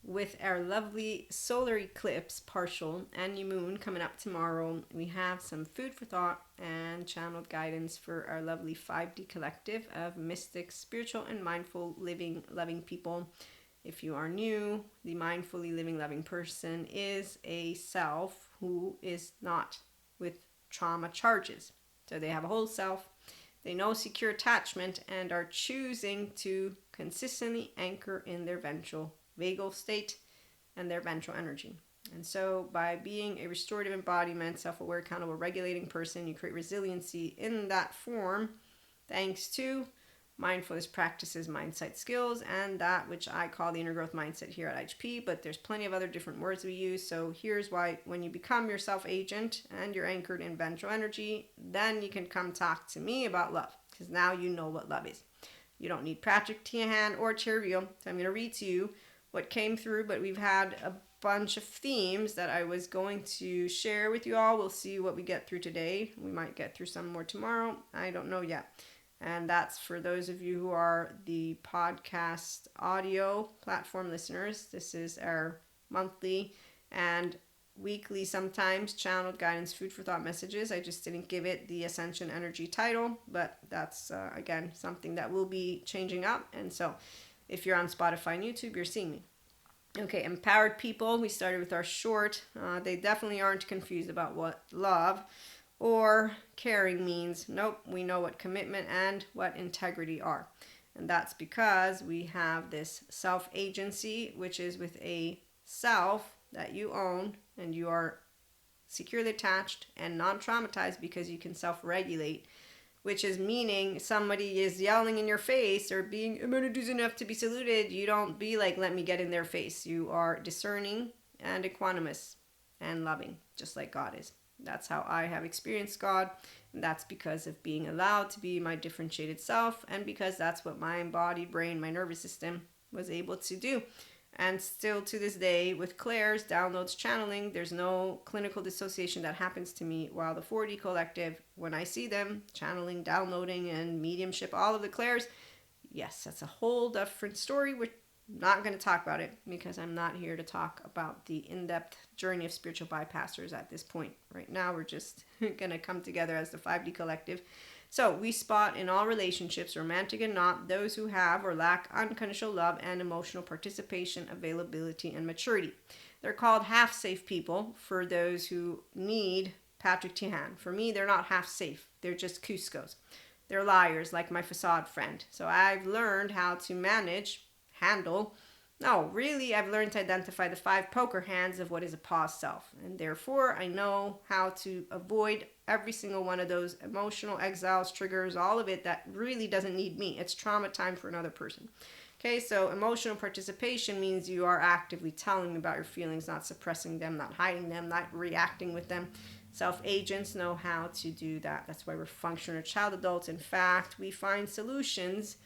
with our lovely solar eclipse partial and new moon coming up tomorrow, we have some food for thought and channeled guidance for our lovely 5D collective of mystic, spiritual, and mindful living, loving people. If you are new, the mindfully living, loving person is a self who is not with trauma charges. So they have a whole self. They know secure attachment and are choosing to consistently anchor in their ventral vagal state and their ventral energy. And so, by being a restorative embodiment, self aware, accountable, regulating person, you create resiliency in that form thanks to mindfulness practices, mindset skills, and that which I call the inner growth mindset here at HP. But there's plenty of other different words we use. So, here's why when you become your self agent and you're anchored in ventral energy, then you can come talk to me about love, because now you know what love is. You don't need Patrick Tiahan or Cheerio. So, I'm going to read to you what came through, but we've had a bunch of themes that I was going to share with you all. We'll see what we get through today. We might get through some more tomorrow. I don't know yet. And that's for those of you who are the podcast audio platform listeners. This is our monthly and weekly, sometimes channeled guidance food for thought messages. I just didn't give it the Ascension Energy title, but that's again something that will be changing up. And so if you're on Spotify and YouTube, you're seeing me. Okay, empowered people. We started with our short. They definitely aren't confused about what love or caring means. Nope, we know what commitment and what integrity are. And that's because we have this self-agency, which is with a self that you own, and you are securely attached and non-traumatized because you can self-regulate, which is meaning somebody is yelling in your face or being immunities enough to be saluted. You don't be like, let me get in their face. You are discerning and equanimous and loving, just like God is. That's how I have experienced God. And that's because of being allowed to be my differentiated self, and because that's what my embodied brain, my nervous system was able to do. And still to this day, with Claire's downloads channeling, there's no clinical dissociation that happens to me, while the 4D collective, when I see them channeling, downloading, and mediumship, all of the Claire's, yes, that's a whole different story. We're not going to talk about it because I'm not here to talk about the in-depth journey of spiritual bypassers at this point. Right now, we're just going to come together as the 5D collective. So we spot in all relationships, romantic and not, those who have or lack unconditional love and emotional participation, availability, and maturity. They're called half-safe people for those who need Patrick Tiahan. For me, they're not half-safe. They're just Cusco's. They're liars, like my facade friend. So I've learned how to I've learned to identify the 5 poker hands of what is a pause self. And therefore, I know how to avoid every single one of those emotional exiles, triggers, all of it that really doesn't need me. It's trauma time for another person. Okay, so emotional participation means you are actively telling me about your feelings, not suppressing them, not hiding them, not reacting with them. Self-agents know how to do that. That's why we're functional child adults. In fact, we find solutions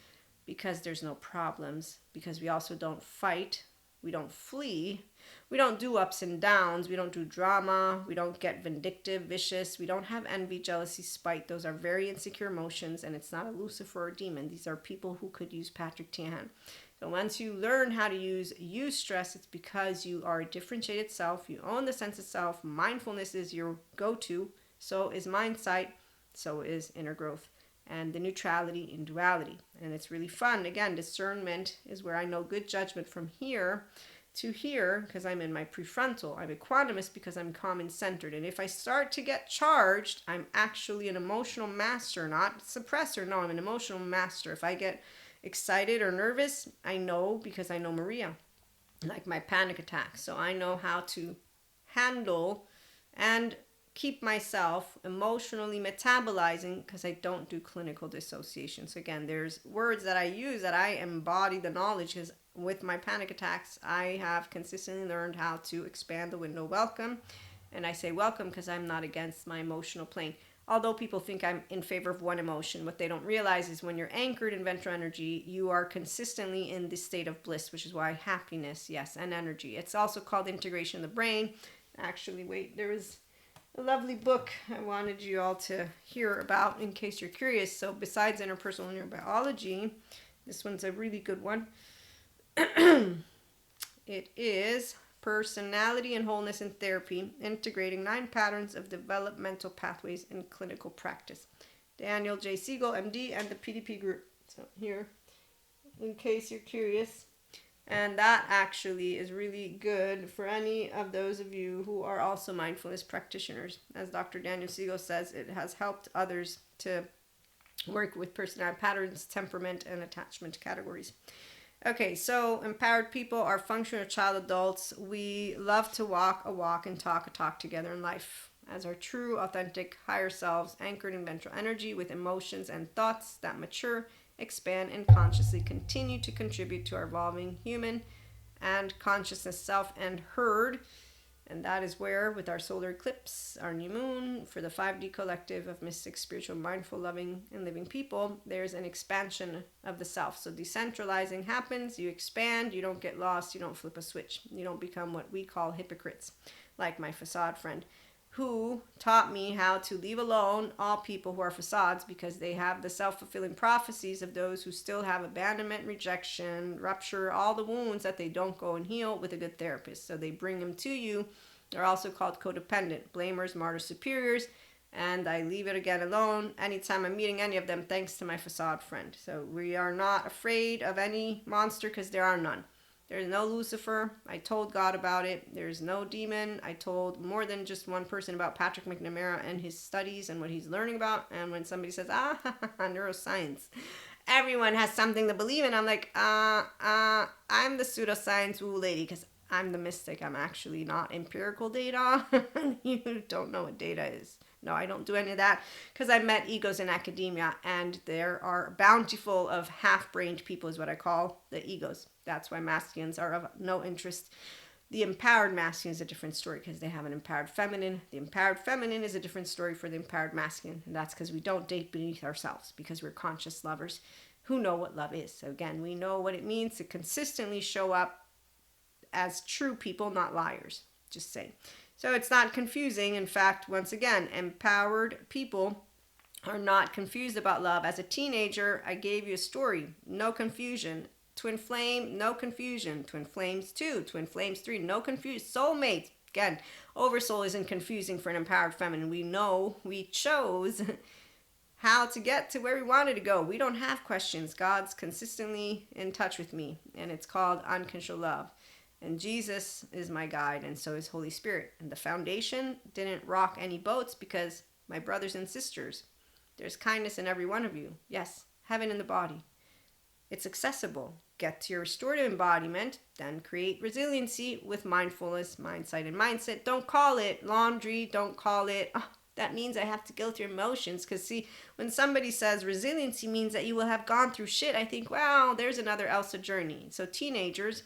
because there's no problems, because we also don't fight, we don't flee, we don't do ups and downs, we don't do drama, we don't get vindictive, vicious, we don't have envy, jealousy, spite. Those are very insecure emotions, and it's not a Lucifer or a demon. These are people who could use Patrick Tiahan. So once you learn how to use stress, it's because you are a differentiated self, you own the sense of self, mindfulness is your go-to, so is mindsight, so is inner growth, and the neutrality in duality. And it's really fun. Again, discernment is where I know good judgment from here to here, because I'm in my prefrontal. I'm equanimous because I'm calm centered. And if I start to get charged, I'm actually an emotional master, not suppressor. No, I'm an emotional master. If I get excited or nervous, I know, because I know Maria, like my panic attacks. So I know how to handle and keep myself emotionally metabolizing, because I don't do clinical dissociation. So again, there's words that I use that I embody the knowledge, because with my panic attacks, I have consistently learned how to expand the window welcome. And I say welcome because I'm not against my emotional plane. Although people think I'm in favor of one emotion, what they don't realize is when you're anchored in ventral energy, you are consistently in this state of bliss, which is why happiness, yes, and energy. It's also called integration of the brain. Actually, wait, there was a lovely book I wanted you all to hear about in case you're curious. So besides interpersonal neurobiology, this one's a really good one. It is Personality and Wholeness in Therapy, Integrating 9 Patterns of Developmental Pathways in Clinical Practice. Daniel J. Siegel, MD, and the PDP group. So here, in case you're curious. And that actually is really good for any of those of you who are also mindfulness practitioners. As Dr. Daniel Siegel says, it has helped others to work with personality patterns, temperament, and attachment categories. Okay, so empowered people are functional child adults. We love to walk a walk and talk a talk together in life as our true, authentic, higher selves, anchored in ventral energy with emotions and thoughts that mature, expand, and consciously continue to contribute to our evolving human and consciousness self and herd. And that is where, with our solar eclipse, our new moon, for the 5D collective of mystic, spiritual, mindful, loving, and living people, there's an expansion of the self. So decentralizing happens, you expand, you don't get lost, you don't flip a switch. You don't become what we call hypocrites, like my facade friend, who taught me how to leave alone all people who are facades because they have the self-fulfilling prophecies of those who still have abandonment, rejection, rupture, all the wounds that they don't go and heal with a good therapist. So they bring them to you. They're also called codependent, blamers, martyrs, superiors. And I leave it again alone anytime I'm meeting any of them, thanks to my facade friend. So we are not afraid of any monster because there are none. There's no Lucifer. I told God about it. There's no demon. I told more than just one person about Patrick McNamara and his studies and what he's learning about. And when somebody says, neuroscience, everyone has something to believe in. I'm like, I'm the pseudoscience woo lady because I'm the mystic. I'm actually not empirical data. You don't know what data is. No, I don't do any of that because I met egos in academia, and there are bountiful of half-brained people is what I call the egos. That's why masculines are of no interest. The empowered masculine is a different story because they have an empowered feminine. The empowered feminine is a different story for the empowered masculine, and that's because we don't date beneath ourselves because we're conscious lovers who know what love is. So again, we know what it means to consistently show up as true people, not liars. Just saying. So it's not confusing. In fact, once again, empowered people are not confused about love. As a teenager, I gave you a story. No confusion. Twin flame, no confusion. Twin flames 2, twin flames 3, no confusion. Soulmates, again, oversoul isn't confusing for an empowered feminine. We know we chose how to get to where we wanted to go. We don't have questions. God's consistently in touch with me, and it's called unconditional love. And Jesus is my guide, and so is Holy Spirit. And the foundation didn't rock any boats because, my brothers and sisters, there's kindness in every one of you. Yes, heaven in the body. It's accessible. Get to your restorative embodiment, then create resiliency with mindfulness, mindsight, and mindset. Don't call it laundry. Don't call it, that means I have to go through emotions. Because see, when somebody says resiliency means that you will have gone through shit, I think, wow, there's another Elsa journey. So teenagers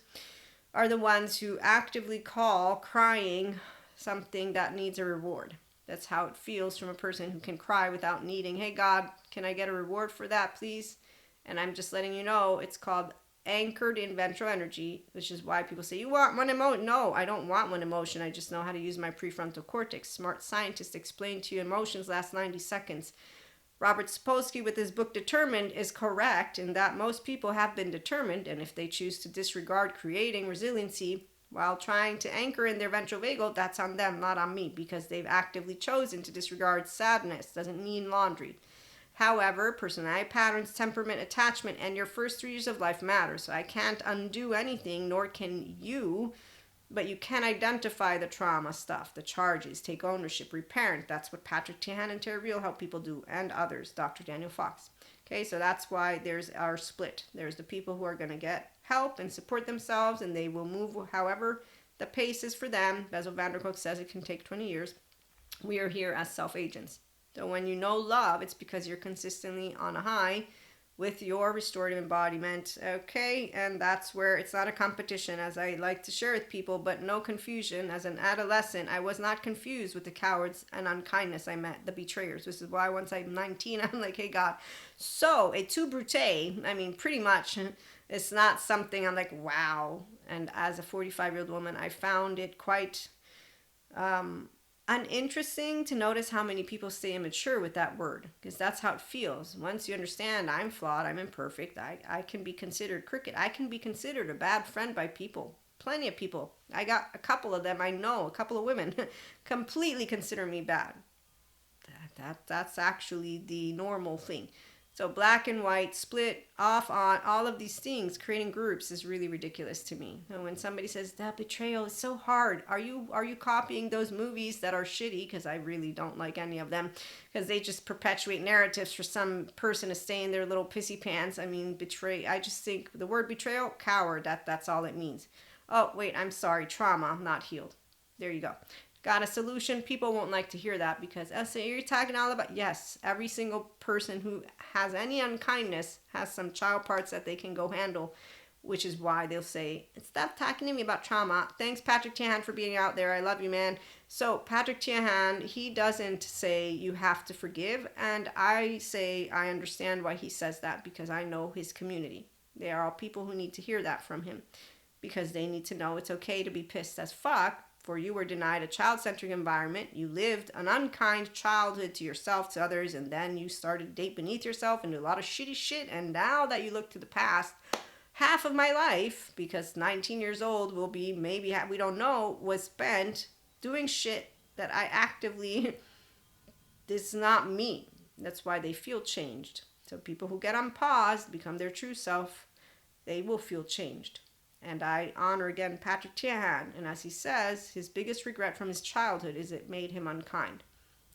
are the ones who actively call crying something that needs a reward. That's how it feels from a person who can cry without needing, hey God, can I get a reward for that, please? And I'm just letting you know, it's called anchored in ventral energy, which is why people say, you want one emotion? No, I don't want one emotion. I just know how to use my prefrontal cortex. Smart scientists explain to you emotions last 90 seconds. Robert Sapolsky, with his book Determined, is correct in that most people have been determined, and if they choose to disregard creating resiliency while trying to anchor in their ventral vagal, that's on them, not on me, because they've actively chosen to disregard sadness. Doesn't mean laundry. However, personality patterns, temperament, attachment, and your first 3 years of life matter. So I can't undo anything, nor can you, but you can identify the trauma stuff, the charges, take ownership, reparent. That's what Patrick Tihan and Terry Real help people do, and others, Dr. Daniel Fox. Okay, so that's why there's our split. There's the people who are going to get help and support themselves, and they will move however the pace is for them. Bessel van der Kolk says it can take 20 years. We are here as self-agents. So when you know love, it's because you're consistently on a high with your restorative embodiment, okay? And that's where it's not a competition, as I like to share with people, but no confusion. As an adolescent, I was not confused with the cowards and unkindness I met, the betrayers. This is why once I'm 19, I'm like, hey, God. So a tout brute, I mean, pretty much, it's not something I'm like, wow. And as a 45-year-old woman, I found it quite uninteresting to notice how many people stay immature with that word, because that's how it feels. Once you understand I'm flawed, I'm imperfect, I can be considered crooked, I can be considered a bad friend by people. Plenty of people. I got a couple of them. I know a couple of women completely consider me bad. That's actually the normal thing. So black and white, split off on all of these things, creating groups is really ridiculous to me. And when somebody says that betrayal is so hard, are you copying those movies that are shitty? Because I really don't like any of them, because they just perpetuate narratives for some person to stay in their little pissy pants. I mean, betray. I just think the word betrayal, coward. That's all it means. Oh wait, I'm sorry, trauma, not healed. There you go. Got a solution? People won't like to hear that, because Elsa, you're talking all about, yes, every single person who has any unkindness has some child parts that they can go handle, which is why they'll say, stop talking to me about trauma. Thanks, Patrick Tiahan, for being out there. I love you, man. So Patrick Tiahan, he doesn't say you have to forgive, and I say I understand why he says that, because I know his community. They are all people who need to hear that from him, because they need to know it's okay to be pissed as fuck, for you were denied a child-centric environment. You lived an unkind childhood to yourself, to others, and then you started to date beneath yourself and do a lot of shitty shit. And now that you look to the past, half of my life, because 19 years old will be maybe, we don't know, was spent doing shit that I actively, this is not me. That's why they feel changed. So people who get on pause, become their true self, they will feel changed. And I honor again Patrick Tiahan, and as he says, his biggest regret from his childhood is it made him unkind.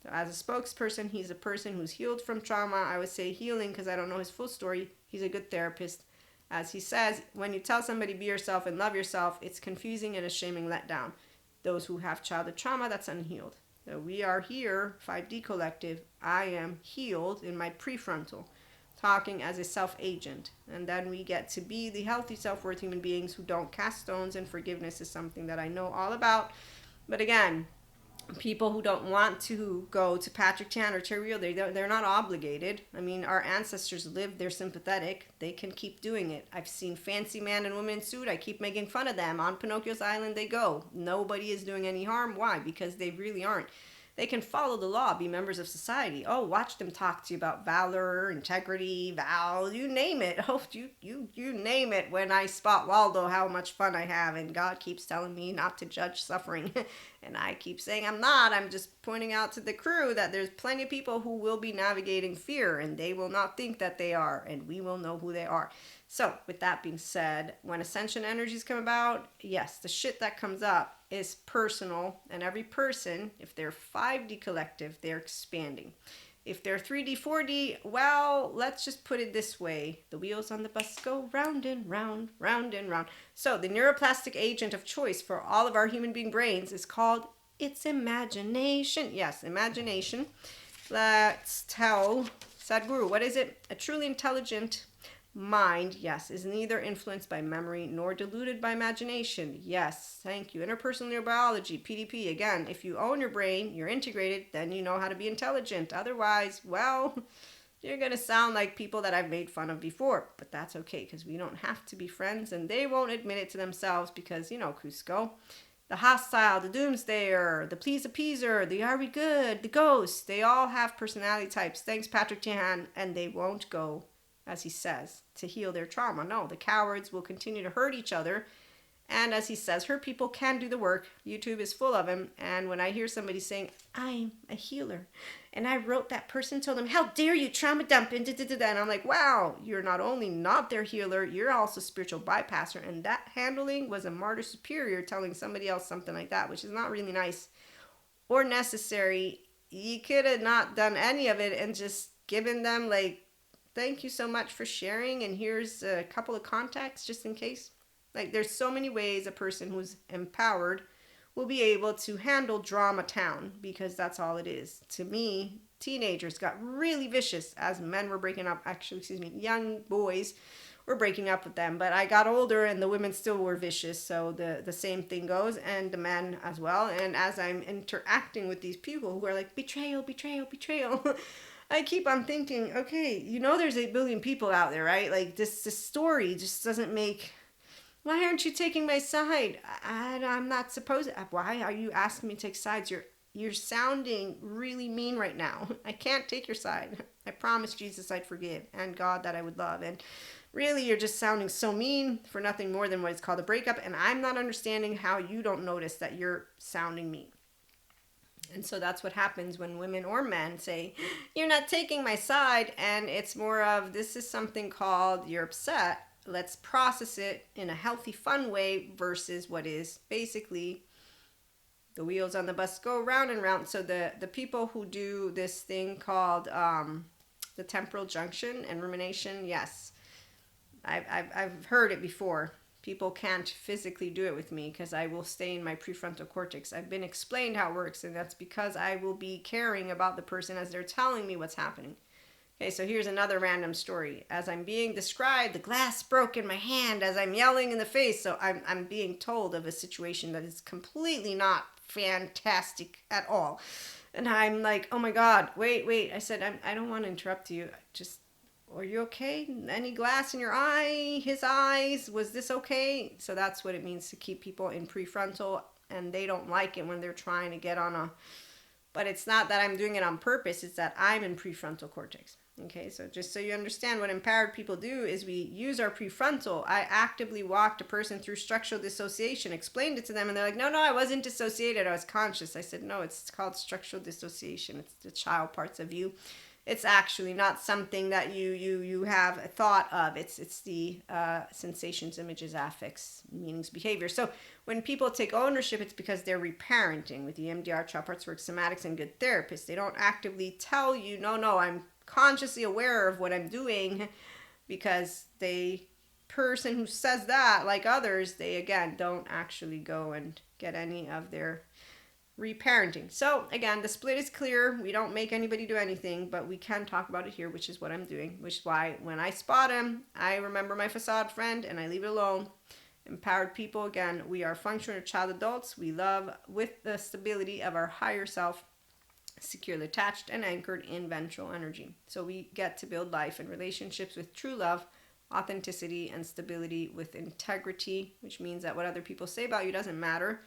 So as a spokesperson, he's a person who's healed from trauma. I would say healing, because I don't know his full story. He's a good therapist. As he says, when you tell somebody be yourself and love yourself, it's confusing and a shaming letdown. Those who have childhood trauma, that's unhealed. So we are here, 5D Collective. I am healed in my prefrontal, talking as a self-agent, and then we get to be the healthy self-worth human beings who don't cast stones, and forgiveness is something that I know all about. But again, people who don't want to go to Patrick Tiahan or Terry Real, they're not obligated. I mean, our ancestors lived, they're sympathetic, they can keep doing it. I've seen fancy man and woman in suit, I keep making fun of them. On Pinocchio's Island they go. Nobody is doing any harm. Why? Because they really aren't. They can follow the law, be members of society. Oh, watch them talk to you about valor, integrity, you name it. Oh, you name it. When I spot Waldo, how much fun I have. And God keeps telling me not to judge suffering. And I keep saying I'm not. I'm just pointing out to the crew that there's plenty of people who will be navigating fear, and they will not think that they are, and we will know who they are. So with that being said, when ascension energies come about, yes, the shit that comes up is personal, and every person, if they're 5D collective, they're expanding. If they're 3D, 4D, well, let's just put it this way. The wheels on the bus go round and round, round and round. So the neuroplastic agent of choice for all of our human being brains is called its imagination. Yes, imagination. Let's tell Sadhguru, what is it? A truly intelligent mind, yes, is neither influenced by memory nor deluded by imagination. Yes, thank you. Interpersonal neurobiology, PDP. Again, if you own your brain, you're integrated, then you know how to be intelligent. Otherwise, well, you're going to sound like people that I've made fun of before. But that's okay, because we don't have to be friends, and they won't admit it to themselves because, you know, Cusco. The hostile, the doomsdayer, the please appeaser, the are we good, the ghost, they all have personality types. Thanks, Patrick Tiahan, and they won't go, as he says, to heal their trauma. No, the cowards will continue to hurt each other. And as he says, hurt people can do the work. YouTube is full of them. And when I hear somebody saying, I'm a healer, and I wrote that person, told them, how dare you trauma dump, and I'm like, wow, you're not only not their healer, you're also a spiritual bypasser. And that handling was a martyr superior telling somebody else something like that, which is not really nice or necessary. You could have not done any of it and just given them like, thank you so much for sharing, and here's a couple of contacts just in case. Like, there's so many ways a person who's empowered will be able to handle drama town, because that's all it is. To me, teenagers got really vicious as men were breaking up. Actually, young boys were breaking up with them. But I got older and the women still were vicious. So the same thing goes, and the men as well. And as I'm interacting with these people who are like, betrayal, betrayal, betrayal, I keep on thinking, okay, you know there's 8 billion people out there, right? Like, this story just doesn't make... Why aren't you taking my side? I'm not supposed to. Why are you asking me to take sides? You're sounding really mean right now. I can't take your side. I promised Jesus I'd forgive, and God that I would love. And really you're just sounding so mean for nothing more than what is called a breakup, and I'm not understanding how you don't notice that you're sounding mean. And so that's what happens when women or men say, you're not taking my side. And it's more of, this is something called, you're upset. Let's process it in a healthy, fun way versus what is basically the wheels on the bus go round and round. So the people who do this thing called the temporal junction and rumination, yes, I've heard it before. People can't physically do it with me because I will stay in my prefrontal cortex. I've been explained how it works, and that's because I will be caring about the person as they're telling me what's happening. Okay, so here's another random story. As I'm being described, the glass broke in my hand as I'm yelling in the face. So I'm being told of a situation that is completely not fantastic at all. And I'm like, oh my God, wait. I said, I don't want to interrupt you. Just, are you okay? Any glass in your eye? His eyes? Was this okay? So that's what it means to keep people in prefrontal, and they don't like it when they're trying to get on a... But it's not that I'm doing it on purpose. It's that I'm in prefrontal cortex. Okay, so just so you understand, what empowered people do is we use our prefrontal. I actively walked a person through structural dissociation, explained it to them, and they're like, no, I wasn't dissociated. I was conscious. I said, no, it's called structural dissociation. It's the child parts of you. It's actually not something that you have a thought of. It's the sensations, images, affects, meanings, behavior. So when people take ownership, it's because they're reparenting with the EMDR, child parts work, somatics, and good therapists. They don't actively tell you, no, I'm consciously aware of what I'm doing, because the person who says that, like others, they again don't actually go and get any of their reparenting. So again, the split is clear. We don't make anybody do anything, but we can talk about it here, which is what I'm doing, which is why when I spot him, I remember my facade friend and I leave it alone. Empowered people, again, we are functional child adults. We love with the stability of our higher self, securely attached and anchored in ventral energy. So we get to build life and relationships with true love, authenticity, and stability with integrity, which means that what other people say about you doesn't matter,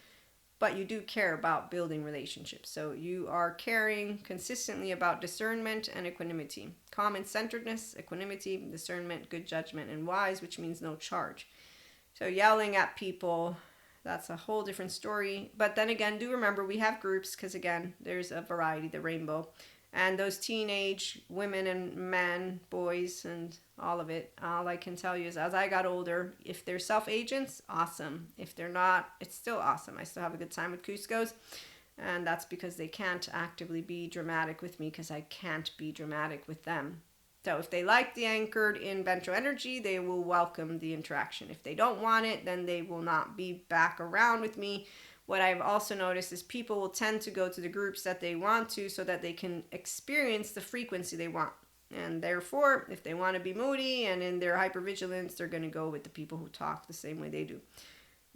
but you do care about building relationships. So you are caring consistently about discernment and equanimity. Common centeredness, equanimity, discernment, good judgment, and wise, which means no charge. So yelling at people, that's a whole different story. But then again, do remember we have groups, because again, there's a variety, the rainbow. And those teenage women and men, boys, and all of it, all I can tell you is as I got older, if they're self-agents, awesome. If they're not, it's still awesome. I still have a good time with Cuscos. And that's because they can't actively be dramatic with me, because I can't be dramatic with them. So if they like the anchored in ventral energy, they will welcome the interaction. If they don't want it, then they will not be back around with me. What I've also noticed is people will tend to go to the groups that they want to so that they can experience the frequency they want. And therefore, if they want to be moody and in their hypervigilance, they're going to go with the people who talk the same way they do.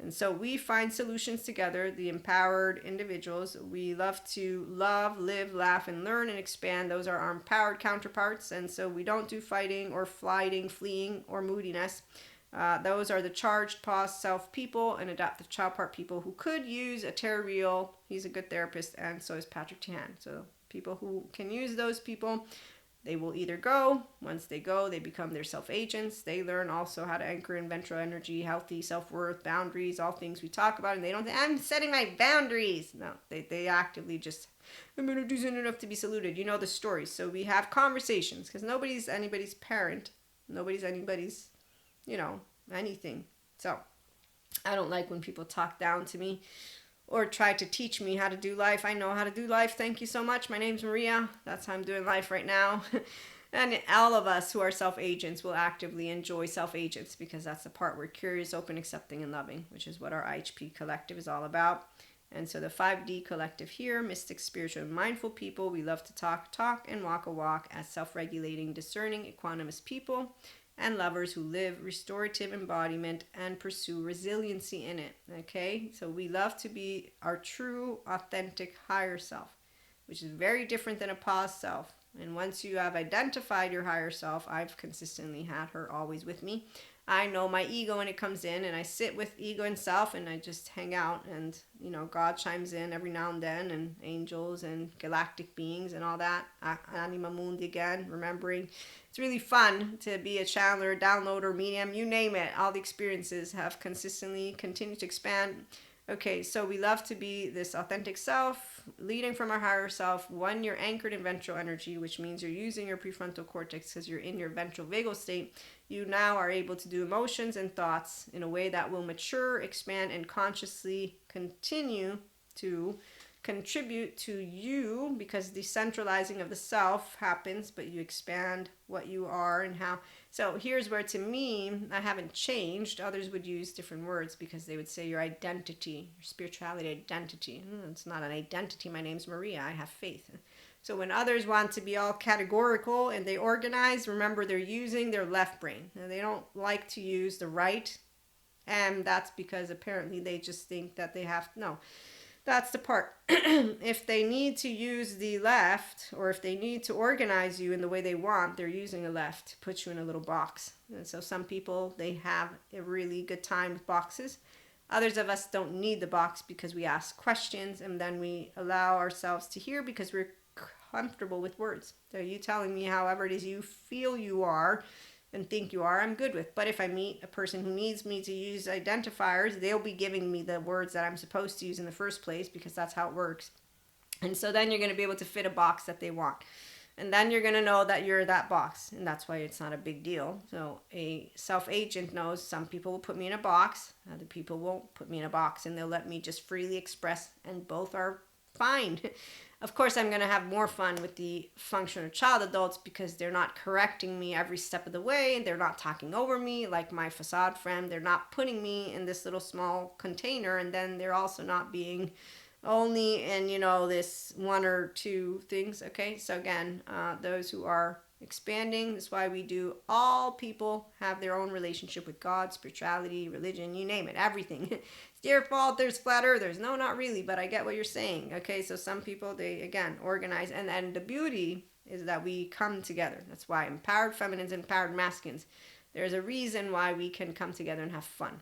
And so we find solutions together, the empowered individuals. We love to love, live, laugh, and learn and expand. Those are our empowered counterparts. And so we don't do fighting or flighting, fleeing, or moodiness. Those are the charged, pause, self people and adaptive child part people who could use a Terry Real. He's a good therapist, and so is Patrick Tihan. So people who can use those people, they will either go. Once they go, they become their self-agents. They learn also how to anchor in ventral energy, healthy self-worth, boundaries, all things we talk about. And they don't think, I'm setting my boundaries. No, they actively just, I'm going to do something enough to be saluted. You know the story. So we have conversations, because nobody's anybody's parent. Nobody's anybody's, anything. So I don't like when people talk down to me or try to teach me how to do life. I know how to do life. Thank you so much. My name's Maria. That's how I'm doing life right now. And all of us who are self-agents will actively enjoy self-agents, because that's the part we're curious, open, accepting, and loving, which is what our IHP collective is all about. And so the 5D collective here, mystic, spiritual, and mindful people, we love to talk, and walk a walk as self-regulating, discerning, equanimous people, and lovers who live restorative embodiment and pursue resiliency in it. Okay, so we love to be our true, authentic, higher self, which is very different than a pause self. And once you have identified your higher self, I've consistently had her always with me. I know my ego when it comes in, and I sit with ego and self, and I just hang out, and God chimes in every now and then, and angels and galactic beings and all that. Anima mundi again, remembering. It's really fun to be a channeler, downloader, medium, you name it. All the experiences have consistently continued to expand. Okay, so we love to be this authentic self, leading from our higher self. When you're anchored in ventral energy, which means you're using your prefrontal cortex because you're in your ventral vagal state, you now are able to do emotions and thoughts in a way that will mature, expand, and consciously continue to contribute to you, because decentralizing of the self happens, but you expand what you are and how. So here's where, to me, I haven't changed. Others would use different words because they would say your identity, your spirituality identity. It's not an identity. My name's Maria. I have faith. So when others want to be all categorical and they organize, remember they're using their left brain. And they don't like to use the right. And that's because apparently they just think that they have, no. That's the part. If they need to use the left, or if they need to organize you in the way they want, they're using a left to put you in a little box. And so some people, they have a really good time with boxes. Others of us don't need the box because we ask questions, and then we allow ourselves to hear because we're comfortable with words. So you telling me however it is you feel you are and think you are, I'm good with. But if I meet a person who needs me to use identifiers, they'll be giving me the words that I'm supposed to use in the first place, because that's how it works. And so then you're going to be able to fit a box that they want. And then you're going to know that you're that box. And that's why it's not a big deal. So a self-agent knows some people will put me in a box, other people won't put me in a box, and they'll let me just freely express, and both are fine. Of course, I'm going to have more fun with the functional child adults because they're not correcting me every step of the way. They're not talking over me like my facade friend. They're not putting me in this little small container, and then they're also not being only in, this one or two things. Okay, so again, those who are expanding, that's why we do, all people have their own relationship with God, spirituality, religion, you name it, everything. It's your fault, there's flat earthers. No, not really, but I get what you're saying. Okay, so some people, they again organize, and then the beauty is that we come together. That's why empowered feminines and empowered masculines, there's a reason why we can come together and have fun.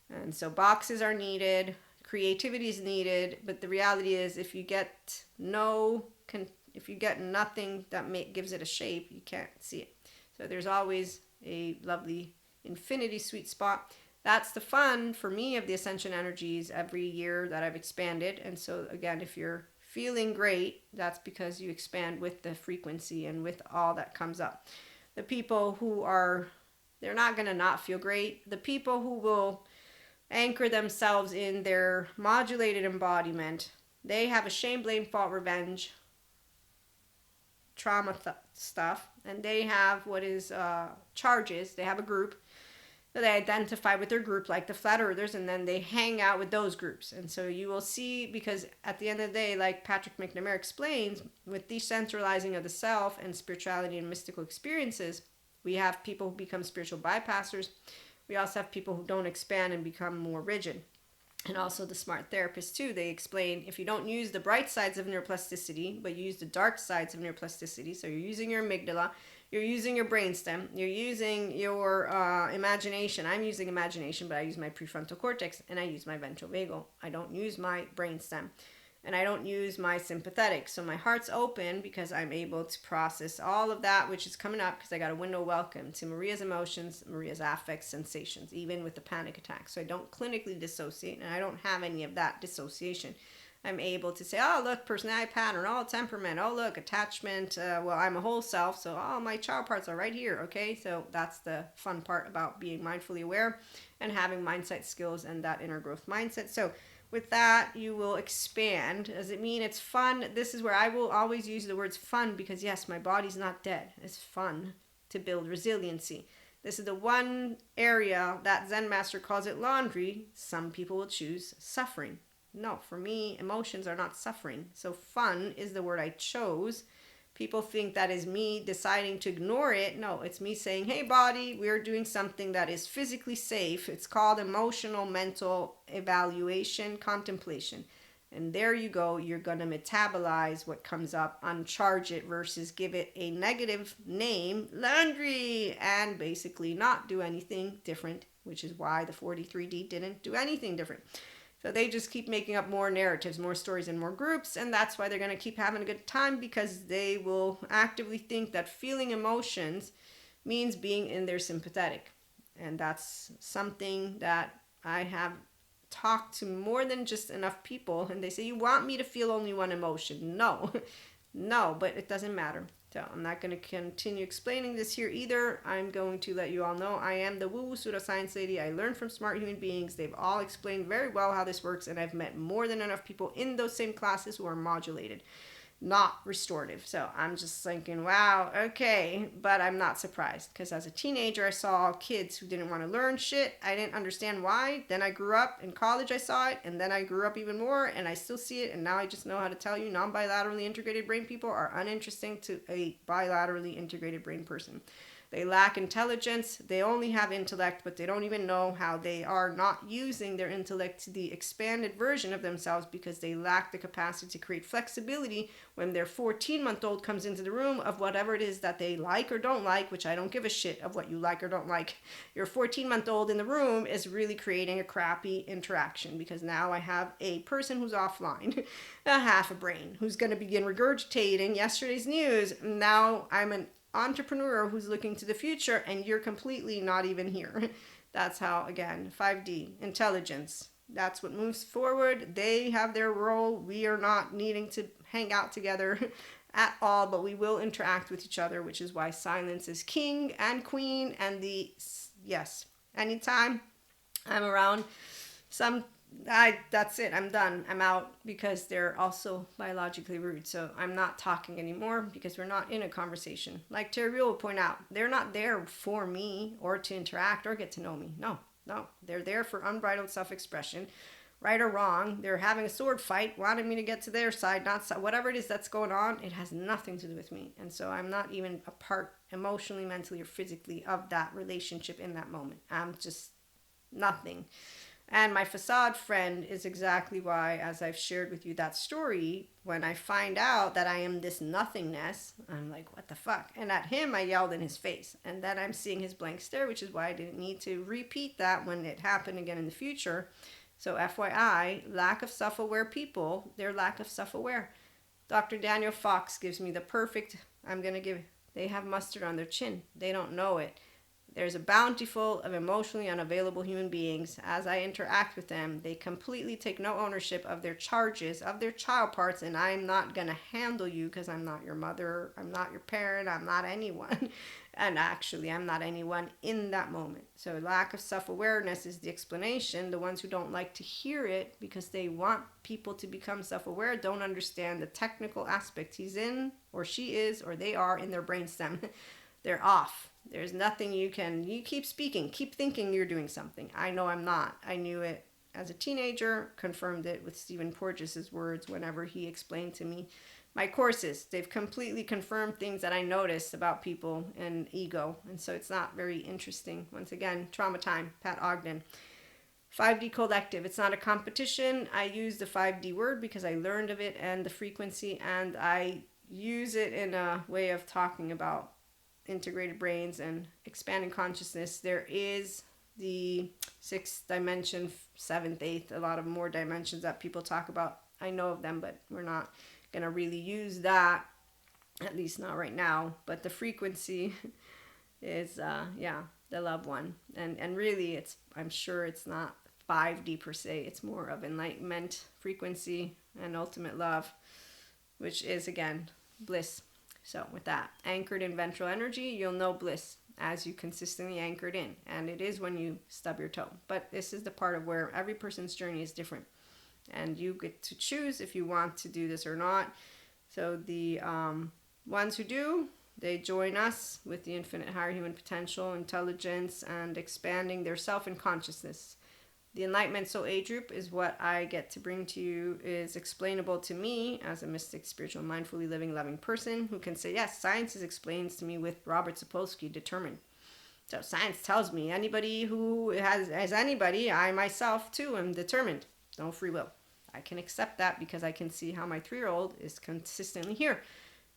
And so boxes are needed, creativity is needed, but the reality is if you get nothing that gives it a shape, you can't see it. So there's always a lovely infinity sweet spot. That's the fun for me of the ascension energies every year that I've expanded. And so again, if you're feeling great, that's because you expand with the frequency and with all that comes up. The people who are, they're not going to not feel great. The people who will anchor themselves in their modulated embodiment, they have a shame, blame, fault, revenge, trauma stuff, and they have what is charges. They have a group that they identify with their group, like the flat earthers, and then they hang out with those groups. And so you will see, because at the end of the day, like Patrick McNamara explains, with decentralizing of the self and spirituality and mystical experiences, we have people who become spiritual bypassers. We also have people who don't expand and become more rigid. And also the smart therapists too, they explain if you don't use the bright sides of neuroplasticity, but use the dark sides of neuroplasticity, so you're using your amygdala, you're using your brainstem, you're using your imagination. I'm using imagination, but I use my prefrontal cortex, and I use my ventral vagal. I don't use my brainstem, and I don't use my sympathetic. So my heart's open because I'm able to process all of that which is coming up, because I got a window welcome to Maria's emotions, Maria's affects, sensations, even with the panic attack. So I don't clinically dissociate, and I don't have any of that dissociation. I'm able to say, oh, look, personality pattern, oh, temperament, oh, look, attachment, well, I'm a whole self, so, oh, my child parts are right here, okay? So that's the fun part about being mindfully aware and having mindset skills and that inner growth mindset. So with that, you will expand. Does it mean it's fun? This is where I will always use the words fun, because yes, my body's not dead. It's fun to build resiliency. This is the one area that Zen Master calls it laundry. Some people will choose suffering. No, for me, emotions are not suffering. So fun is the word I chose. People think that is me deciding to ignore it. No, it's me saying, hey, body, we're doing something that is physically safe. It's called emotional mental evaluation contemplation. And there you go, you're going to metabolize what comes up, uncharge it versus give it a negative name, laundry, and basically not do anything different, which is why the 43D didn't do anything different. So they just keep making up more narratives, more stories, and more groups, and that's why they're going to keep having a good time, because they will actively think that feeling emotions means being in their sympathetic. And that's something that I have talk to more than just enough people, and they say, you want me to feel only one emotion? No. No, but it doesn't matter. So I'm not going to continue explaining this here either. I'm going to let you all know I am the woo-woo pseudoscience lady. I learned from smart human beings. They've all explained very well how this works, and I've met more than enough people in those same classes who are modulated, not restorative. So I'm just thinking, wow, okay, but I'm not surprised, because as a teenager I saw kids who didn't want to learn shit. I didn't understand why. Then I grew up in college, I saw it, and then I grew up even more, and I still see it, and now I just know how to tell you non-bilaterally integrated brain people are uninteresting to a bilaterally integrated brain person. They lack intelligence. They only have intellect, but they don't even know how they are not using their intellect to the expanded version of themselves, because they lack the capacity to create flexibility when their 14-month-old comes into the room of whatever it is that they like or don't like, which I don't give a shit of what you like or don't like. Your 14-month-old in the room is really creating a crappy interaction, because now I have a person who's offline, a half a brain, who's going to begin regurgitating yesterday's news. Now I'm an entrepreneur who's looking to the future, and you're completely not even here. That's how, again, 5D intelligence, that's what moves forward. They have their role. We are not needing to hang out together at all, but we will interact with each other, which is why silence is king and queen. And yes, anytime I'm around that's it. I'm done. I'm out, because they're also biologically rude. So I'm not talking anymore, because we're not in a conversation. Like Terry will point out, they're not there for me or to interact or get to know me. No. They're there for unbridled self-expression, right or wrong. They're having a sword fight, wanting me to get to their side, not whatever it is that's going on. It has nothing to do with me. And so I'm not even a part emotionally, mentally, or physically of that relationship in that moment. I'm just nothing. And my facade friend is exactly why, as I've shared with you that story, when I find out that I am this nothingness, I'm like, what the fuck? And at him, I yelled in his face. And then I'm seeing his blank stare, which is why I didn't need to repeat that when it happened again in the future. So FYI, lack of self-aware people, their lack of self-aware. Dr. Daniel Fox gives me the perfect, they have mustard on their chin. They don't know it. There's a bounty full of emotionally unavailable human beings. As I interact with them, they completely take no ownership of their charges, of their child parts, and I'm not going to handle you because I'm not your mother, I'm not your parent, I'm not anyone. And actually, I'm not anyone in that moment. So lack of self-awareness is the explanation. The ones who don't like to hear it because they want people to become self-aware don't understand the technical aspect he's in, or she is, or they are in their brainstem. They're off. There's nothing you keep speaking, keep thinking you're doing something. I know I'm not. I knew it as a teenager, confirmed it with Stephen Porges' words whenever he explained to me my courses. They've completely confirmed things that I noticed about people and ego. And so it's not very interesting. Once again, trauma time, Pat Ogden. 5D collective. It's not a competition. I use the 5D word because I learned of it and the frequency, and I use it in a way of talking about integrated brains and expanding consciousness. There is the 6th dimension, 7th, 8th, a lot of more dimensions that people talk about. I know of them, but we're not going to really use that, at least not right now. But the frequency is, the loved one. And really, I'm sure it's not 5D per se. It's more of enlightenment, frequency, and ultimate love, which is, again, bliss. So with that, anchored in ventral energy, you'll know bliss as you consistently anchored in. And it is when you stub your toe. But this is the part of where every person's journey is different. And you get to choose if you want to do this or not. So the ones who do, they join us with the infinite higher human potential, intelligence, and expanding their self and consciousness. The Enlightenment Soul Age group is what I get to bring to you, is explainable to me as a mystic, spiritual, mindfully living, loving person who can say, yes, science explains to me with Robert Sapolsky, determined. So science tells me anybody who has anybody, I myself too am determined. No free will. I can accept that because I can see how my 3-year-old is consistently here.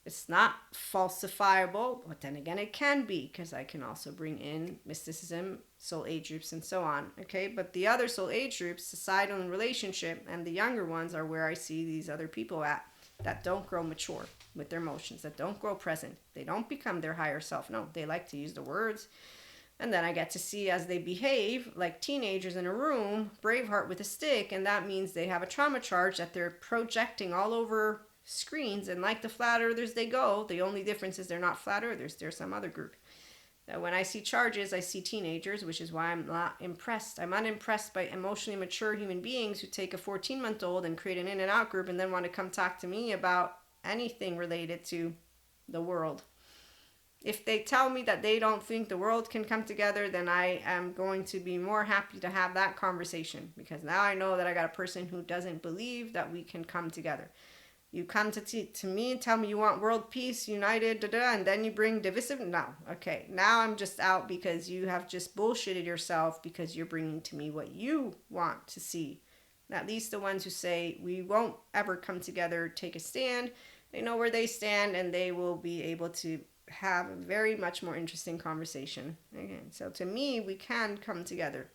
It's not falsifiable, but then again, it can be, because I can also bring in mysticism, soul age groups, and so on. Okay, but the other soul age groups, societal and relationship, and the younger ones are where I see these other people at that don't grow mature with their emotions, that don't grow present. They don't become their higher self. No, they like to use the words. And then I get to see as they behave like teenagers in a room, Braveheart with a stick, and that means they have a trauma charge that they're projecting all over screens. And like the flat earthers, they go. The only difference is they're not flat earthers. They're some other group. Now, when I see charges, I see teenagers, which is why I'm not impressed. I'm unimpressed by emotionally mature human beings who take a 14-month-old and create an in and out group and then want to come talk to me about anything related to the world. If they tell me that they don't think the world can come together, then I am going to be more happy to have that conversation, because now I know that I got a person who doesn't believe that we can come together. You come to me and tell me you want world peace, united, and then you bring divisive? No. Okay, now I'm just out because you have just bullshitted yourself because you're bringing to me what you want to see. At least the ones who say we won't ever come together take a stand. They know where they stand, and they will be able to have a very much more interesting conversation. Again, so to me, we can come together.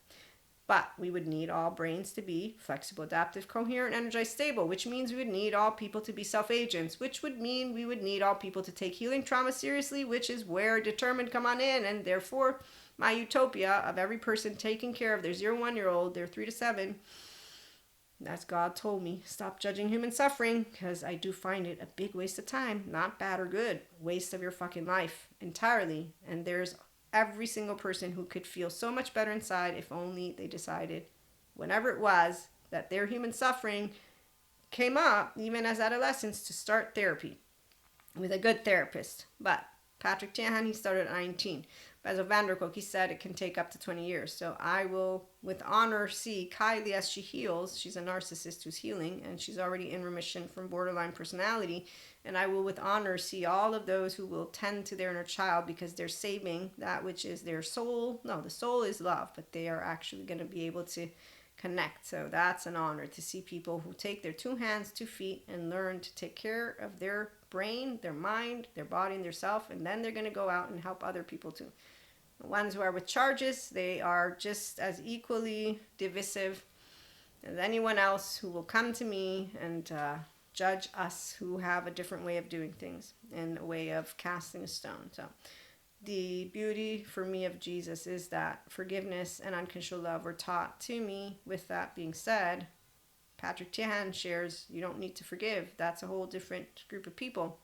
But we would need all brains to be flexible, adaptive, coherent, energized, stable, which means we would need all people to be self-agents, which would mean we would need all people to take healing trauma seriously, which is where determined come on in. And therefore, my utopia of every person taking care of their 0-1-year-old, their 3 to 7, that's God told me, stop judging human suffering, because I do find it a big waste of time, not bad or good, waste of your fucking life entirely. And there's every single person who could feel so much better inside if only they decided, whenever it was, that their human suffering came up, even as adolescents, to start therapy with a good therapist. But Patrick Tahan, he started at 19. Basil Vanderkolk, he said it can take up to 20 years. So I will, with honor, see Kylie as she heals. She's a narcissist who's healing, and she's already in remission from borderline personality. And I will, with honor, see all of those who will tend to their inner child, because they're saving that which is their soul. No, the soul is love, but they are actually going to be able to connect. So that's an honor to see people who take their 2 hands, 2 feet, and learn to take care of their brain, their mind, their body, and their self. And then they're going to go out and help other people too. The ones who are with charges, they are just as equally divisive as anyone else who will come to me and judge us who have a different way of doing things and a way of casting a stone. So the beauty for me of Jesus is that forgiveness and unconditional love were taught to me. With that being said, Patrick Tahan shares you don't need to forgive. That's a whole different group of people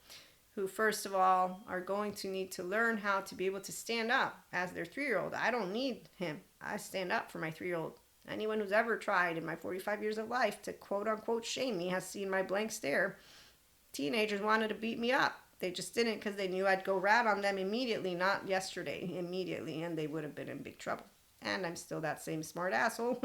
who, first of all, are going to need to learn how to be able to stand up as their 3-year-old. I don't need him. I stand up for my 3-year-old. Anyone who's ever tried in my 45 years of life to quote-unquote shame me has seen my blank stare. Teenagers wanted to beat me up. They just didn't, because they knew I'd go rat on them immediately, not yesterday, immediately, and they would have been in big trouble. And I'm still that same smart asshole.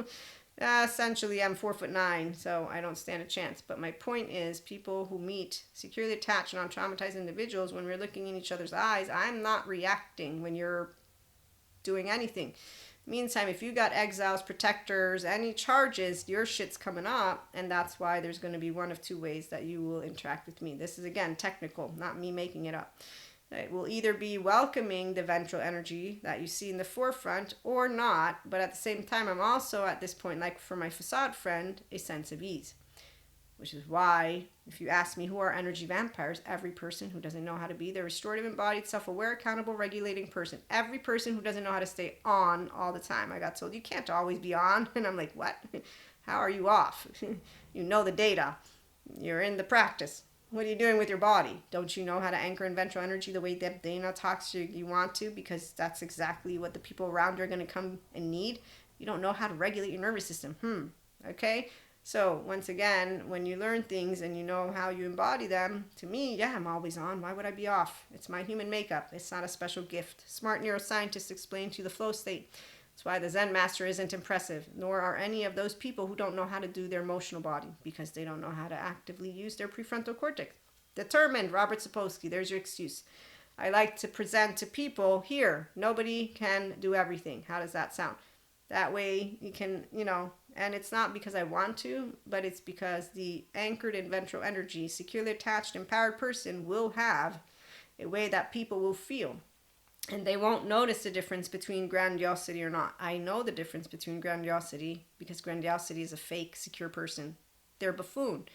Essentially, I'm 4'9", so I don't stand a chance. But my point is, people who meet securely attached and non-traumatized individuals, when we're looking in each other's eyes, I'm not reacting when you're doing anything. Meantime, if you got exiles, protectors, any charges, your shit's coming up, and that's why there's going to be one of 2 ways that you will interact with me. This is, again, technical, not me making it up. It will either be welcoming the ventral energy that you see in the forefront or not, but at the same time, I'm also at this point, like for my facade friend, a sense of ease. Which is why, if you ask me who are energy vampires, every person who doesn't know how to be the restorative, embodied, self-aware, accountable, regulating person. Every person who doesn't know how to stay on all the time. I got told, you can't always be on. And I'm like, what? How are you off? You know the data. You're in the practice. What are you doing with your body? Don't you know how to anchor in ventral energy the way that Dana talks to you want to? Because that's exactly what the people around you are going to come and need. You don't know how to regulate your nervous system. Okay? So, once again, when you learn things and you know how you embody them, to me, yeah, I'm always on. Why would I be off? It's my human makeup. It's not a special gift. Smart neuroscientists explain to you the flow state. That's why the Zen master isn't impressive, nor are any of those people who don't know how to do their emotional body, because they don't know how to actively use their prefrontal cortex. Determined, Robert Sapolsky, there's your excuse. I like to present to people, here, nobody can do everything. How does that sound? That way you can, And it's not because I want to, but it's because the anchored in ventral energy, securely attached, empowered person will have a way that people will feel. And they won't notice the difference between grandiosity or not. I know the difference between grandiosity because grandiosity is a fake, secure person. They're a buffoon.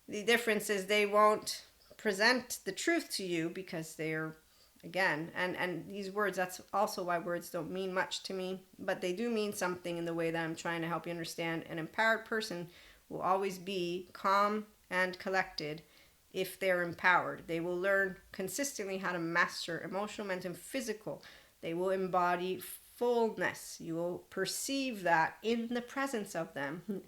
The difference is they won't present the truth to you because they're, again, and these words, that's also why words don't mean much to me, but they do mean something in the way that I'm trying to help you understand. An empowered person will always be calm and collected if they're empowered. They will learn consistently how to master emotional, mental, and physical. They will embody fullness. You will perceive that in the presence of them.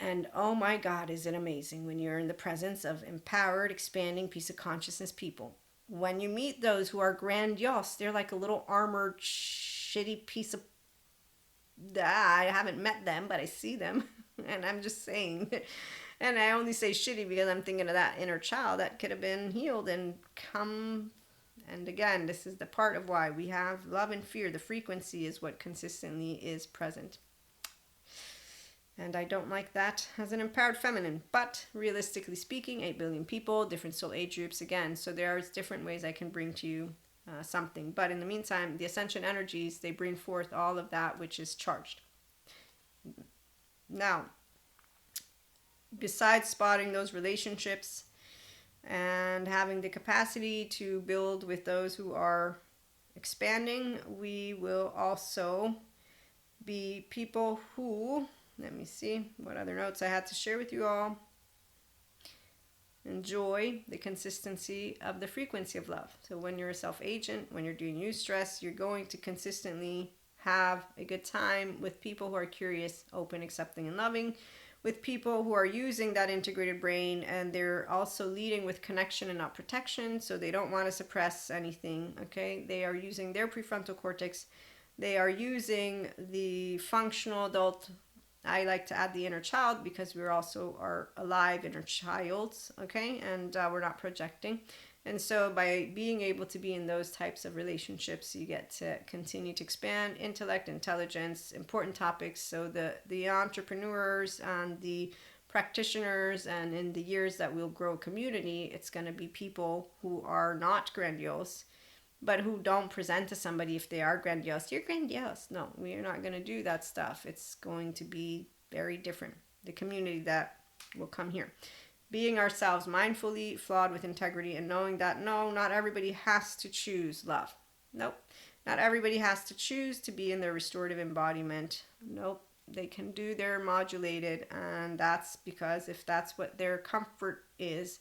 And oh my God, is it amazing when you're in the presence of empowered, expanding piece of consciousness people. When you meet those who are grandiose, they're like a little armored, shitty piece of... I haven't met them, but I see them. And I'm just saying. And I only say shitty because I'm thinking of that inner child that could have been healed and come. And again, this is the part of why we have love and fear. The frequency is what consistently is present. And I don't like that as an empowered feminine. But realistically speaking, 8 billion people, different soul age groups again. So there's different ways I can bring to you something. But in the meantime, the ascension energies, they bring forth all of that which is charged. Now, besides spotting those relationships and having the capacity to build with those who are expanding, we will also be people who... Let me see what other notes I had to share with you all. Enjoy the consistency of the frequency of love. So when you're a self-agent, when you're doing use stress, you're going to consistently have a good time with people who are curious, open, accepting, and loving, with people who are using that integrated brain, and they're also leading with connection and not protection, so they don't want to suppress anything, okay? They are using their prefrontal cortex. They are using the functional adult... I like to add the inner child because we're also our alive inner childs, okay? And we're not projecting. And so by being able to be in those types of relationships, you get to continue to expand intellect, intelligence, important topics. So the entrepreneurs and the practitioners, and in the years that we'll grow a community, it's going to be people who are not grandiose, but who don't present to somebody if they are grandiose. You're grandiose. No, we're not going to do that stuff. It's going to be very different. The community that will come here. Being ourselves mindfully, flawed with integrity, and knowing that no, not everybody has to choose love. Nope. Not everybody has to choose to be in their restorative embodiment. Nope. They can do their modulated, and that's because if that's what their comfort is,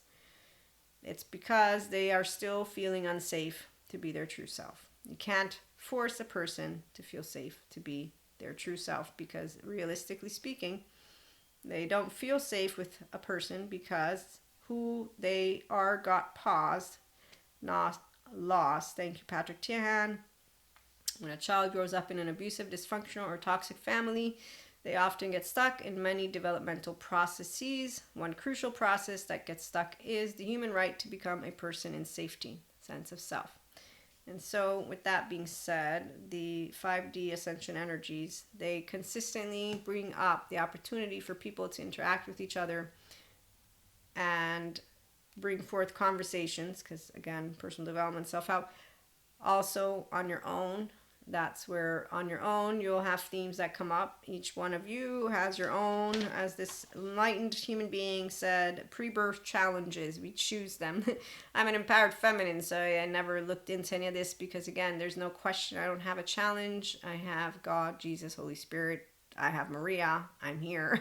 it's because they are still feeling unsafe to be their true self. You can't force a person to feel safe to be their true self, because realistically speaking, they don't feel safe with a person because who they are got paused, not lost. Thank you, Patrick Tiahan. When a child grows up in an abusive, dysfunctional, or toxic family, they often get stuck in many developmental processes. One crucial process that gets stuck is the human right to become a person in safety, sense of self. And so with that being said, the 5D ascension energies, they consistently bring up the opportunity for people to interact with each other and bring forth conversations, because again, personal development, self-help, also on your own. That's where on your own you'll have themes that come up. Each one of you has your own, as this enlightened human being said, pre-birth challenges. We choose them. I'm an empowered feminine, so I never looked into any of this because again, there's no question. I don't have a challenge. I have God, Jesus, Holy Spirit. I have Maria. I'm here.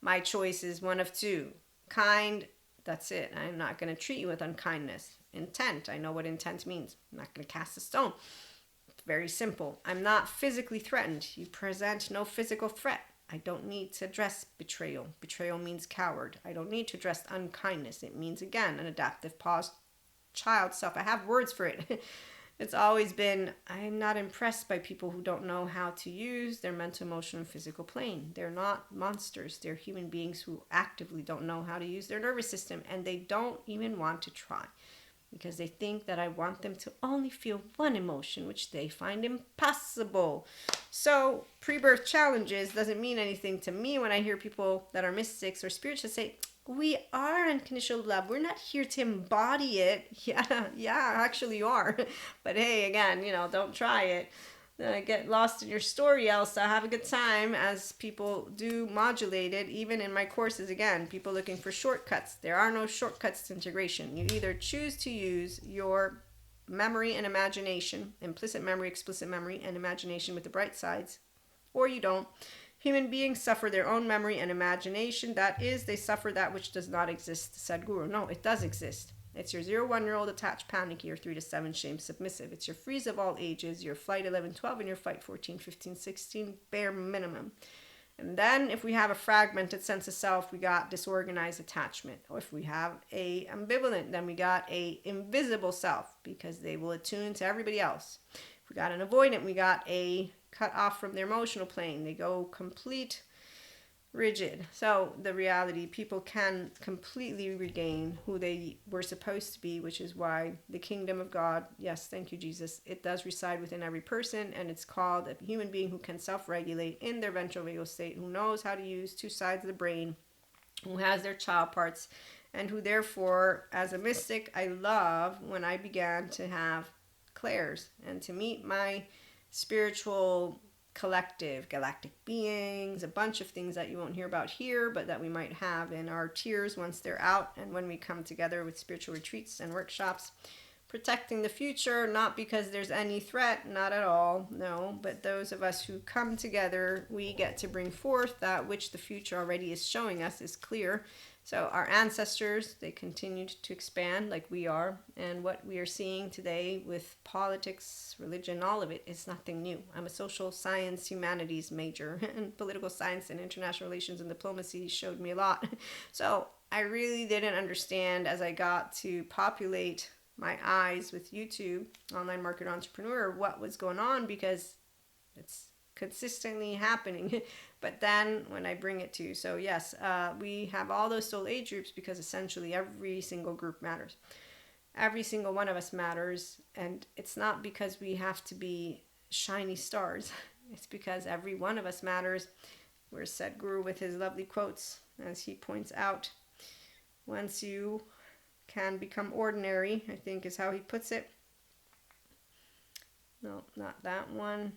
My choice is one of two. Kind, that's it. I'm not going to treat you with unkindness. Intent, I know what intent means. I'm not going to cast a stone. Very simple. I'm not physically threatened. You present no physical threat. I don't need to address betrayal. Betrayal means coward. I don't need to address unkindness. It means, again, an adaptive pause, child self. I have words for it. It's always been, I'm not impressed by people who don't know how to use their mental, emotional, and physical plane. They're not monsters. They're human beings who actively don't know how to use their nervous system, and they don't even want to try. because they think that I want them to only feel one emotion, which they find impossible. So pre-birth challenges doesn't mean anything to me when I hear people that are mystics or spiritualists say, we are unconditional love. We're not here to embody it. Yeah, actually you are. But hey, again, don't try it. Get lost in your story, Elsa. Have a good time, as people do modulate it. Even in my courses, again, people looking for shortcuts. There are no shortcuts to integration. You either choose to use your memory and imagination, implicit memory, explicit memory, and imagination with the bright sides, or you don't. Human beings suffer their own memory and imagination. That is, they suffer that which does not exist, said Guru. No, it does exist. It's your 0-1-year-old attached panicky, your 3 to 7 shame submissive. It's your freeze of all ages, your flight 11, 12, and your fight 14, 15, 16, bare minimum. And then if we have a fragmented sense of self, we got disorganized attachment. Or if we have a ambivalent, then we got a invisible self, because they will attune to everybody else. If we got an avoidant, we got a cut off from their emotional plane. They go complete rigid. So the reality, people can completely regain who they were supposed to be, which is why the kingdom of God, yes, thank you, Jesus, it does reside within every person, and it's called a human being who can self-regulate in their ventral vagal state, who knows how to use 2 sides of the brain, who has their child parts, and who therefore, as a mystic, I love when I began to have clairs and to meet my spiritual collective galactic beings, a bunch of things that you won't hear about here, but that we might have in our tiers once they're out, and when we come together with spiritual retreats and workshops, protecting the future, not because there's any threat, not at all, no, but those of us who come together, we get to bring forth that which the future already is showing us is clear. So our ancestors, they continued to expand like we are, and what we are seeing today with politics, religion, all of it is nothing new. I'm a social science humanities major, and political science and international relations and diplomacy showed me a lot. So I really didn't understand, as I got to populate my eyes with YouTube, online market entrepreneur, what was going on, because it's consistently happening. But then when I bring it to, so yes, we have all those soul age groups because essentially every single group matters. Every single one of us matters, and it's not because we have to be shiny stars. It's because every one of us matters. Where's Sadhguru with his lovely quotes, as he points out, once you can become ordinary, I think is how he puts it. No, not that one.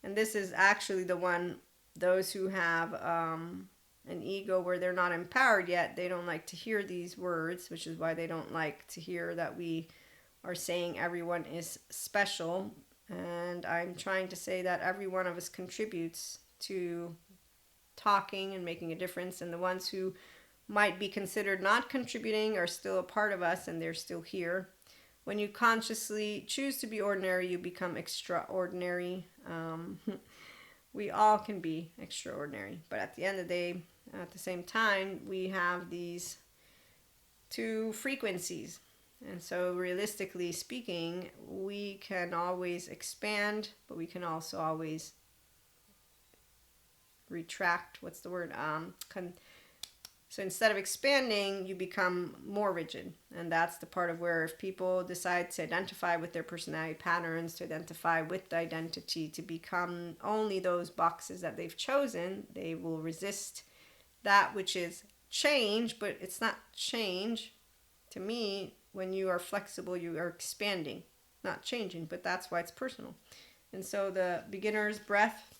And this is actually the one, those who have an ego where they're not empowered yet, they don't like to hear these words, which is why they don't like to hear that we are saying everyone is special. And I'm trying to say that every one of us contributes to talking and making a difference, and the ones who might be considered not contributing are still a part of us, and they're still here. When you consciously choose to be ordinary, you become extraordinary. We all can be extraordinary, but at the end of the day, at the same time, we have these 2 frequencies. And so realistically speaking, we can always expand, but we can also always retract. What's the word? So instead of expanding, you become more rigid. And that's the part of where if people decide to identify with their personality patterns, to identify with the identity, to become only those boxes that they've chosen, they will resist that which is change, but it's not change. To me, when you are flexible, you are expanding, not changing, but that's why it's personal. And so the beginner's breath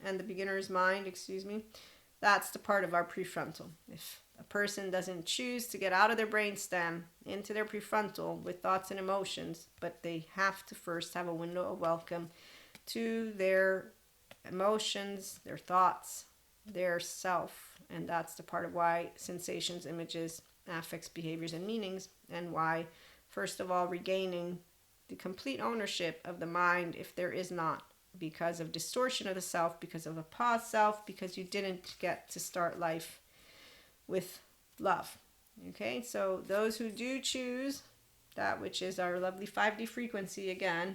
and the beginner's mind, that's the part of our prefrontal. If a person doesn't choose to get out of their brainstem into their prefrontal with thoughts and emotions, but they have to first have a window of welcome to their emotions, their thoughts, their self. And that's the part of why sensations, images, affects, behaviors, and meanings, and why, first of all, regaining the complete ownership of the mind if there is not, because of distortion of the self, because of a past self, because you didn't get to start life with love. Okay, so those who do choose that which is our lovely 5D frequency, again,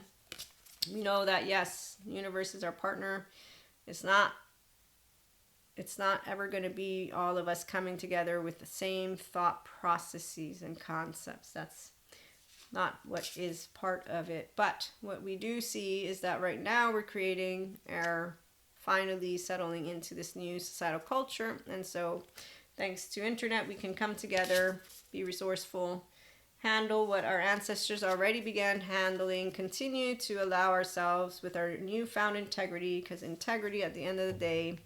we know that yes, universe is our partner. It's not ever going to be all of us coming together with the same thought processes and concepts. That's not what is part of it. But what we do see is that right now we're creating our finally settling into this new societal culture. And so thanks to internet, we can come together, be resourceful, handle what our ancestors already began handling, continue to allow ourselves with our newfound integrity, because integrity at the end of the day,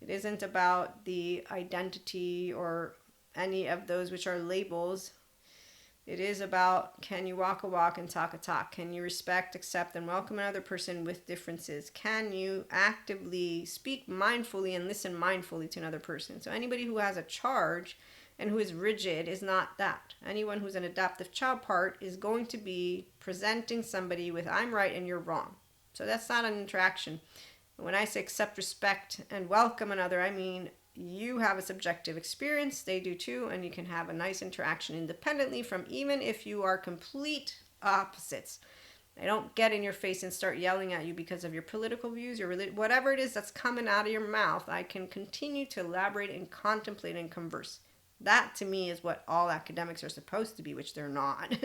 it isn't about the identity or any of those which are labels. It is about, can you walk a walk and talk a talk? Can you respect, accept, and welcome another person with differences? Can you actively speak mindfully and listen mindfully to another person? So anybody who has a charge and who is rigid is not that. Anyone who's an adaptive child part is going to be presenting somebody with, I'm right and you're wrong. So that's not an interaction. When I say accept, respect, and welcome another, I mean you have a subjective experience, they do too, and you can have a nice interaction independently from, even if you are complete opposites. I don't get in your face and start yelling at you because of your political views, your whatever it is that's coming out of your mouth. I can continue to elaborate and contemplate and converse. That to me is what all academics are supposed to be, which they're not,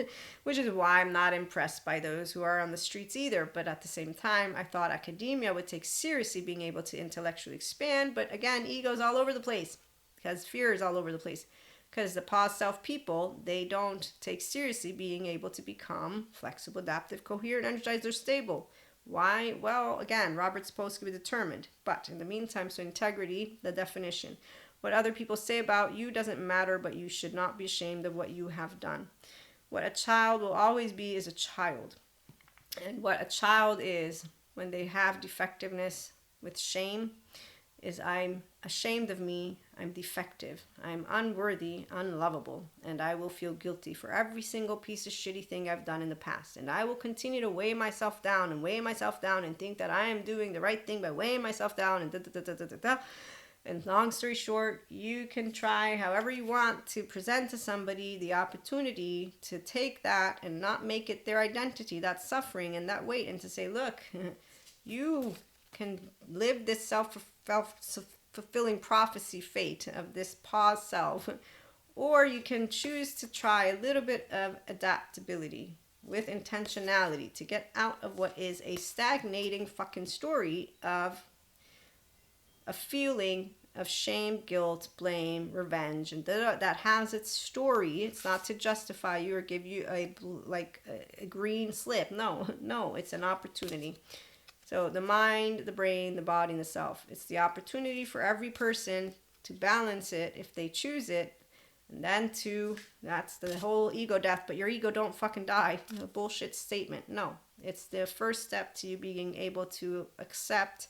which is why I'm not impressed by those who are on the streets either. But at the same time, I thought academia would take seriously being able to intellectually expand. But again, ego's all over the place because fear is all over the place. Because the pause self people, they don't take seriously being able to become flexible, adaptive, coherent, energized, or stable. Why? Well, again, Robert's supposed to be determined. But in the meantime, so integrity, the definition. What other people say about you doesn't matter, but you should not be ashamed of what you have done. What a child will always be is a child. And what a child is when they have defectiveness with shame is, I'm ashamed of me, I'm defective, I'm unworthy, unlovable, and I will feel guilty for every single piece of shitty thing I've done in the past. And I will continue to weigh myself down and think that I am doing the right thing by weighing myself down and da-da-da-da-da-da. And long story short, you can try however you want to present to somebody the opportunity to take that and not make it their identity, that suffering and that weight, and to say, look, you can live this self-fulfilling prophecy fate of this pause self, or you can choose to try a little bit of adaptability with intentionality to get out of what is a stagnating fucking story of a feeling of shame, guilt, blame, revenge, and that has its story. It's not to justify you or give you a green slip. No, it's an opportunity. So the mind, the brain, the body, and the self. It's the opportunity for every person to balance it if they choose it. And then that's the whole ego death, but your ego don't fucking die. A bullshit statement. No, it's the first step to you being able to accept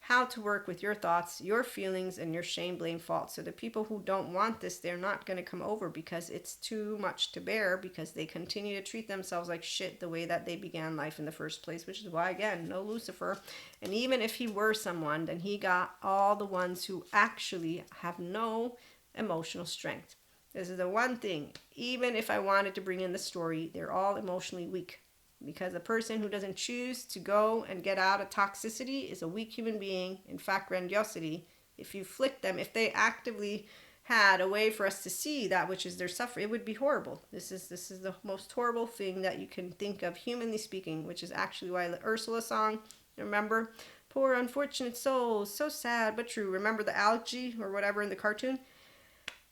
how to work with your thoughts, your feelings, and your shame, blame, fault. So the people who don't want this, they're not going to come over because it's too much to bear, because they continue to treat themselves like shit the way that they began life in the first place, which is why, again, no Lucifer. And even if he were someone, then he got all the ones who actually have no emotional strength. This is the one thing. Even if I wanted to bring in the story, they're all emotionally weak. Because a person who doesn't choose to go and get out of toxicity is a weak human being. In fact, grandiosity, if you flick them, if they actively had a way for us to see that which is their suffering, it would be horrible. This is the most horrible thing that you can think of, humanly speaking, which is actually why the Ursula song, remember? Poor unfortunate souls, so sad but true. Remember the algae or whatever in the cartoon?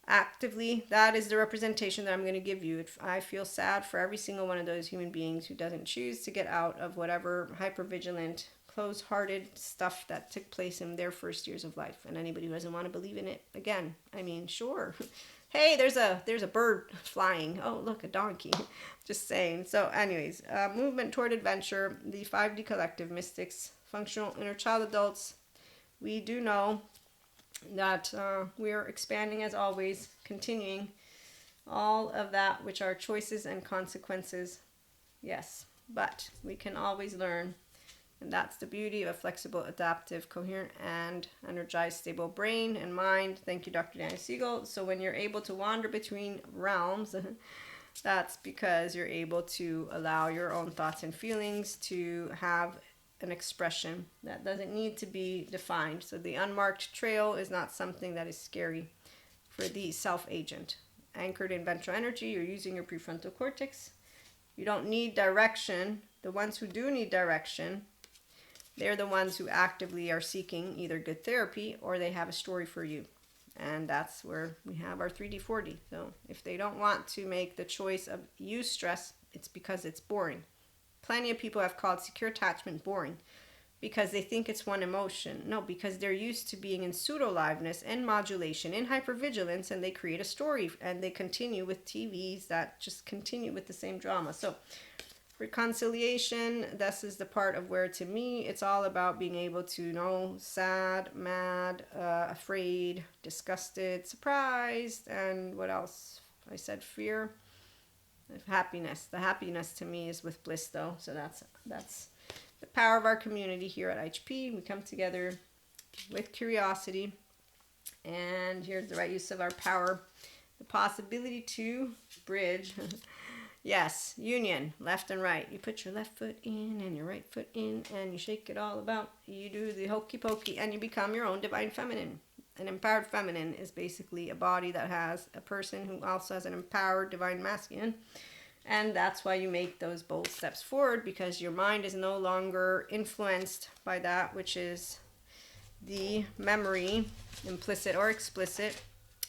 Actively, that is the representation that I'm going to give you. I feel sad for every single one of those human beings who doesn't choose to get out of whatever hypervigilant, close-hearted stuff that took place in their first years of life. And anybody who doesn't want to believe in it, again, I mean, sure. Hey, there's a bird flying. Oh, look, a donkey. Just saying. So anyways, movement toward adventure, the 5D collective, mystics, functional inner child adults. We do know that we are expanding as always, continuing all of that which are choices and consequences. Yes, but we can always learn. And that's the beauty of a flexible, adaptive, coherent, and energized, stable brain and mind. Thank you, Dr. Danny Siegel. So when you're able to wander between realms, that's because you're able to allow your own thoughts and feelings to have an expression that doesn't need to be defined. So the unmarked trail is not something that is scary for the self-agent. Anchored in ventral energy, you're using your prefrontal cortex. You don't need direction. The ones who do need direction, they're the ones who actively are seeking either good therapy or they have a story for you. And that's where we have our 3D, 4D. So if they don't want to make the choice of use stress, it's because it's boring. Plenty of people have called secure attachment boring because they think it's one emotion. No, because they're used to being in pseudo-liveness and modulation, in hypervigilance, and they create a story and they continue with TVs that just continue with the same drama. So reconciliation, this is the part of where, to me, it's all about being able to know sad, mad, afraid, disgusted, surprised, and what else? I said fear, happiness. The happiness to me is with bliss, though. So that's the power of our community here at HP. We come together with curiosity, and here's the right use of our power, the possibility to bridge. Yes, union, left and right. You put your left foot in and your right foot in and you shake it all about. You do the hokey pokey and you become your own divine feminine. An empowered feminine is basically a body that has a person who also has an empowered divine masculine. And that's why you make those bold steps forward, because your mind is no longer influenced by that which is the memory, implicit or explicit,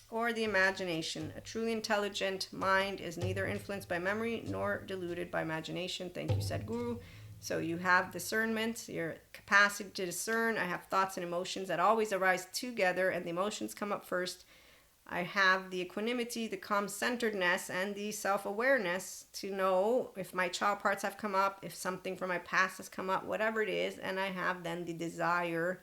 or the imagination. A truly intelligent mind is neither influenced by memory nor deluded by imagination. Thank you, Sadhguru. So you have discernment, your capacity to discern. I have thoughts and emotions that always arise together, and the emotions come up first. I have the equanimity, the calm centeredness, and the self-awareness to know if my child parts have come up, if something from my past has come up, whatever it is, and I have then the desire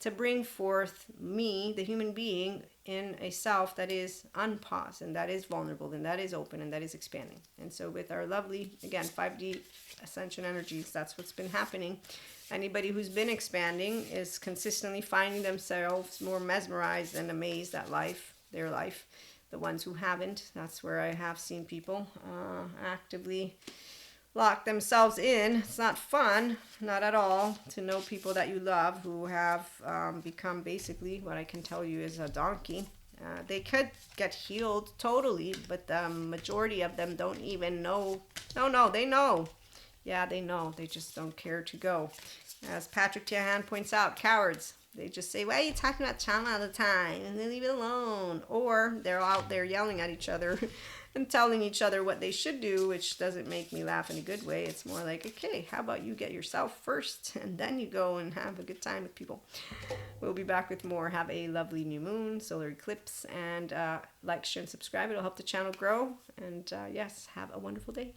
to bring forth me, the human being, in a self that is unpaused and that is vulnerable and that is open and that is expanding. And so with our lovely, again, 5D ascension energies, that's what's been happening. Anybody who's been expanding is consistently finding themselves more mesmerized and amazed at life, their life. The ones who haven't, that's where I have seen people actively lock themselves in. It's not fun, not at all, to know people that you love who have become basically, what I can tell you is a donkey. They could get healed totally, but the majority of them don't even know. No, they know. Yeah, they know. They just don't care to go. As Patrick Tiahan points out, cowards. They just say, why are you talking about trauma all the time? And they leave it alone. Or they're out there yelling at each other and telling each other what they should do, which doesn't make me laugh in a good way. It's more like, okay, how about you get yourself first, and then you go and have a good time with people. We'll be back with more. Have a lovely new moon, solar eclipse, and like, share, and subscribe. It'll help the channel grow. And yes, have a wonderful day.